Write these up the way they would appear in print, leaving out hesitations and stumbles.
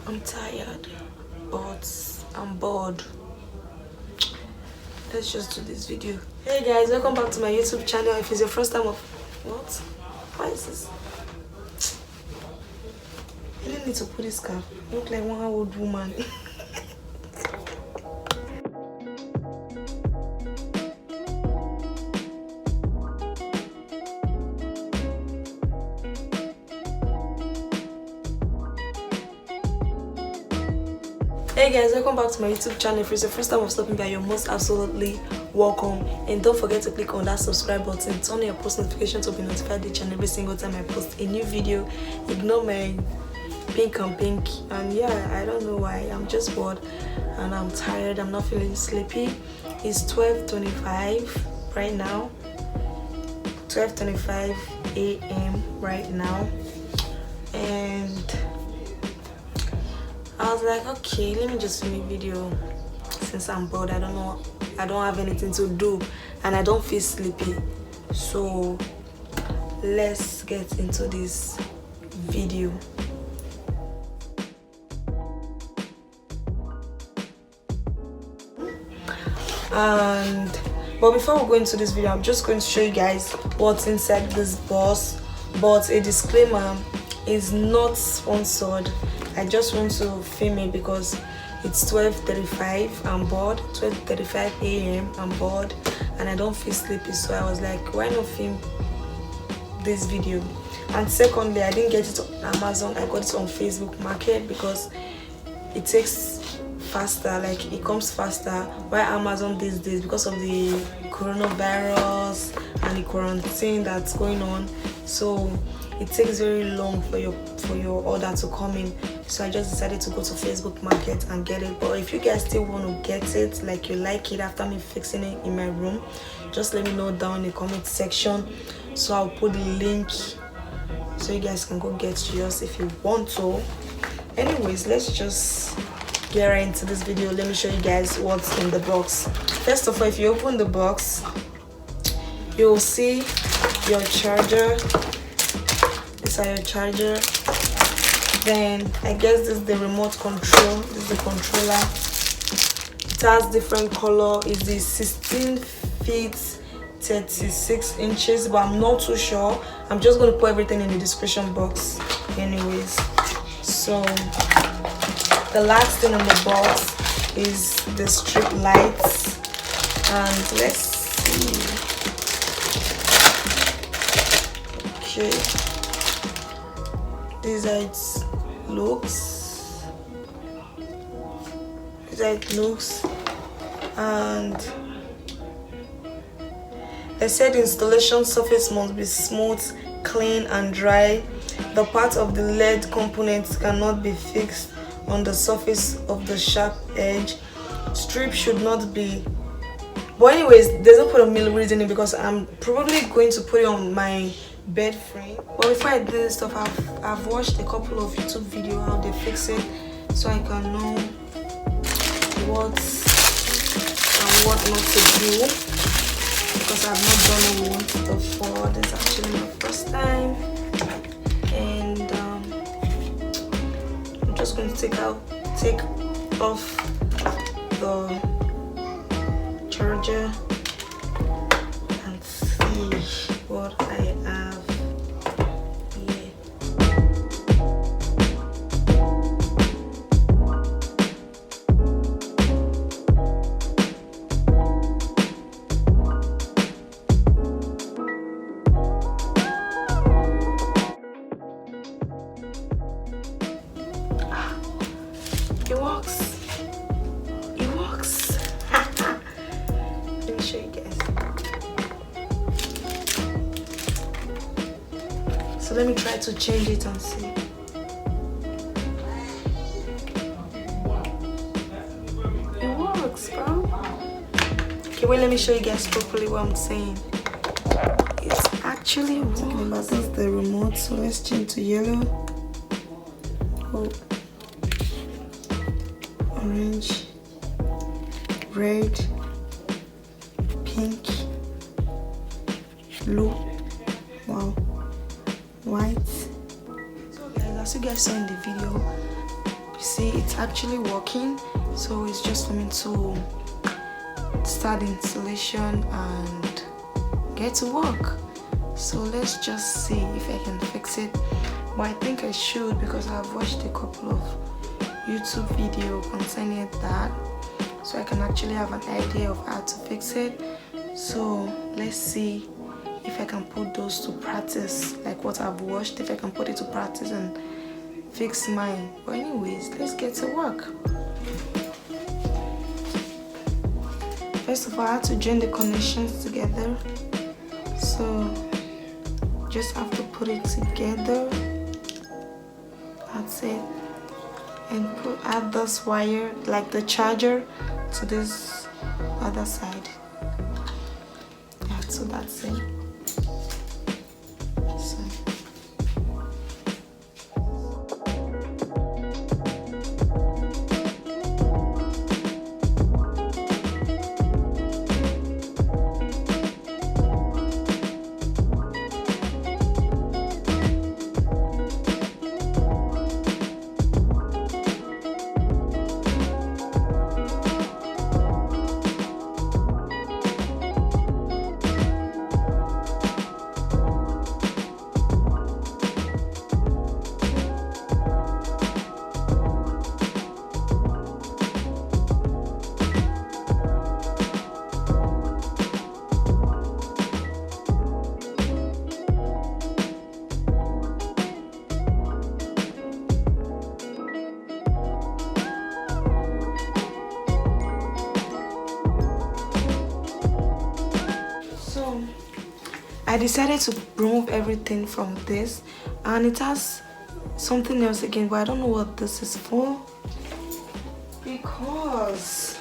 I'm tired, but I'm bored. Let's just do this video. Hey guys, welcome back to my YouTube channel. If it's your first time of what? Why is this? I didn't need to put this cap. I look like one old woman. Hey guys, welcome back to my YouTube channel. If it's the first time of stopping by, you're most absolutely welcome. And don't forget to click on that subscribe button, turn on your post notification to be notified each and every single time I post a new video. Ignore my pink and pink. And yeah, I don't know why. I'm just bored and I'm tired. I'm not feeling sleepy. It's 12:25 right now. 12:25 a.m. right now. And I was like, okay, let me just film a video since I'm bored. I don't have anything to do and I don't feel sleepy. So let's get into this video. But before we go into this video, I'm just going to show you guys what's inside this box. But a disclaimer, is not sponsored. I just want to film it because it's 12:35. I'm bored. 12:35 a.m. I'm bored and I don't feel sleepy, so I was like, why not film this video? And secondly, I didn't get it on Amazon. I got it on Facebook Market because it takes faster, like it comes faster. Why Amazon these days, because of the coronavirus and the quarantine that's going on, so it takes very long for your order to come in. So I just decided to go to Facebook Market and get it. But if you guys still want to get it, like you like it after me fixing it in my room, just let me know down in the comment section, so I'll put the link so you guys can go get yours if you want to. Anyways, let's just get right into this video. Let me show you guys what's in the box. First of all, if you open the box, you'll see your charger. These are your charger. Then I guess this is the remote control. This is the controller. It has different color. It's the 16 feet 36 inches, but I'm not too sure. I'm just going to put everything in the description box anyways. So the last thing on the box is the strip lights, and let's see. Okay, these are its looks. And they said the installation surface must be smooth, clean and dry. The part of the LED components cannot be fixed on the surface of the sharp edge. Strip should not be, but anyways, there's no point of me reading it because I'm probably going to put it on my bed frame. But before I do this stuff, I've watched a couple of YouTube videos how they fix it, so I can know what and what not to do, because I've not done it before. This is actually my first time, and I'm just going to take off the charger and see what I have here. It works. It works. Let me show you guys. So let me try to change it and see. It works, bro. Okay, wait, let me show you guys properly what I'm saying. It's actually working. This is the remote, so let's change to yellow. Oh. Orange, red, pink, blue, wow, white. So guys, as you guys saw in the video, you see it's actually working, so it's just for me to start the installation and get to work. So let's just see if I can fix it, but I think I should because I've watched a couple of YouTube video concerning that, so I can actually have an idea of how to fix it. So let's see if I can put those to practice, like what I've watched, if I can put it to practice and fix mine. But anyways, let's get to work. First of all, I have to join the connections together, so just have to put it together. That's it. And add this wire, like the charger, to this other side. Yeah, so that's it. I decided to remove everything from this, and it has something else again, but I don't know what this is for. Because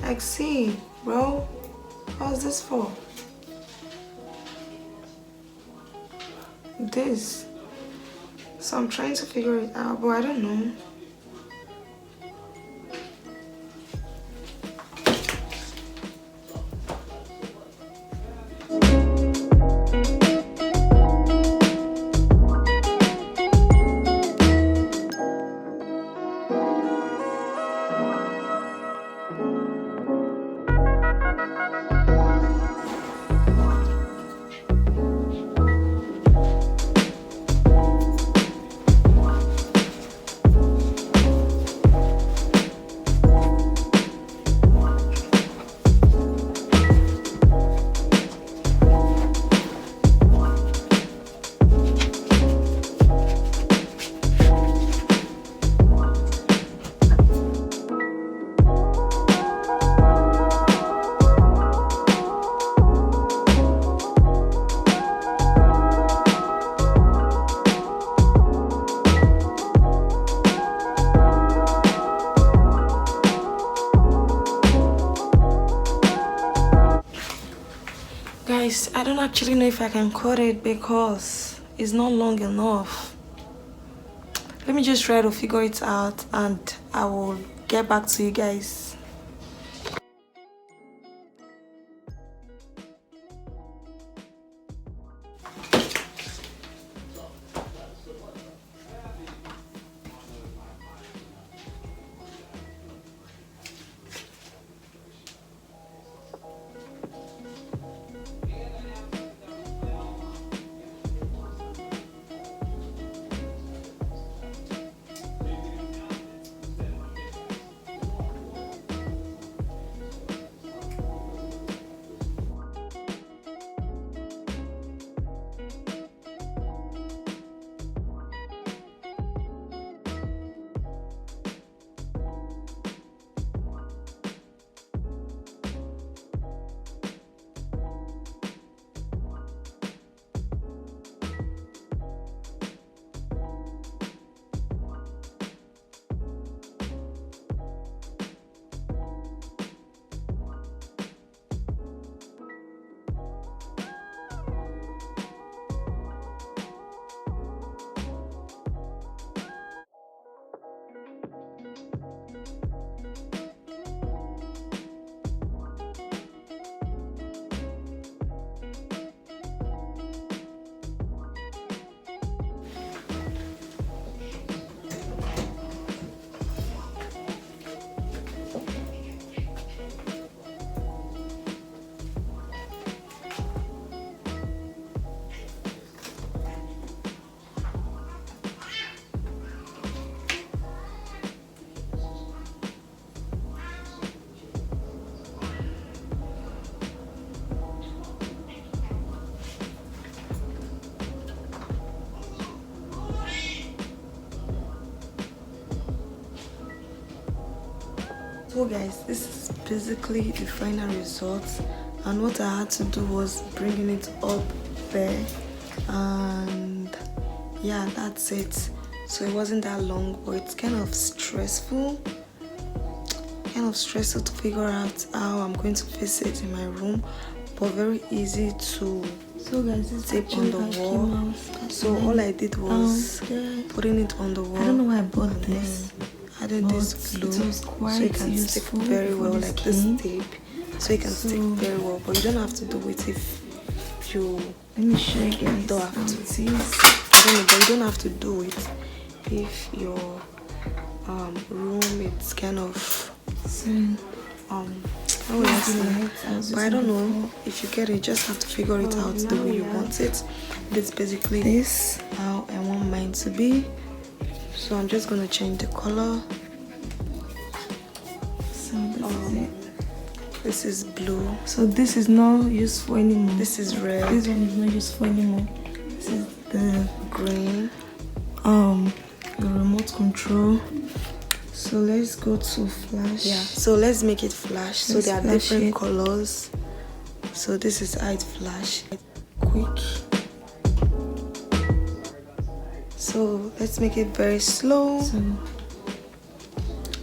like, see bro, what's this for? This, so I'm trying to figure it out, but I don't know. Guys, I don't actually know if I can cut it because it's not long enough. Let me just try to figure it out and I will get back to you guys. So guys, this is basically the final result, and what I had to do was bringing it up there, and yeah, that's it. So it wasn't that long, but it's kind of stressful to figure out how I'm going to fix it in my room, but very easy to tape on the wall. So all I did was putting it on the wall. I don't know why I bought this. Added this glue so it can stick very well, like this tape, so it can stick very well. But you don't have to do it if you let me show you guys don't have to. But you don't have to do it if your room it's kind of but I don't know if you get it. You just have to figure it out the way you want it. It's basically this how I want mine to be. So I'm just gonna change the color. So this is it. This is blue. So this is not useful anymore. This is red. This one is not useful anymore. This is the green. The remote control. So let's go to flash. Yeah. So let's make it flash. So there are different colors. So this is how it flash. Quick. So let's make it very slow. So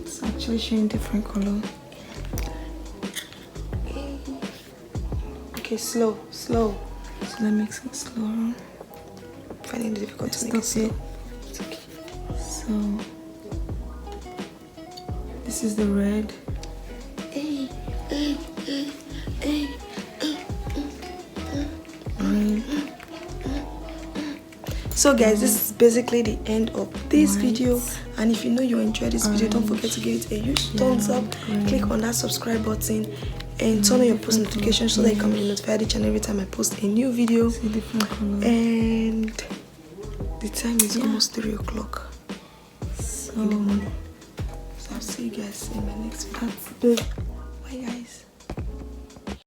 it's actually showing different color. Okay, slow. So let's make it slower. Finding it difficult to make it slow. It's okay. So this is the red. So guys, this is basically the end of this video, and if you know you enjoyed this video, don't forget to give it a huge thumbs up, click on that subscribe button and turn on your post notifications so that you can be notified each and every time I post a new video. And the time is almost 3 o'clock in the morning. So I'll see you guys in my next video. Bye guys.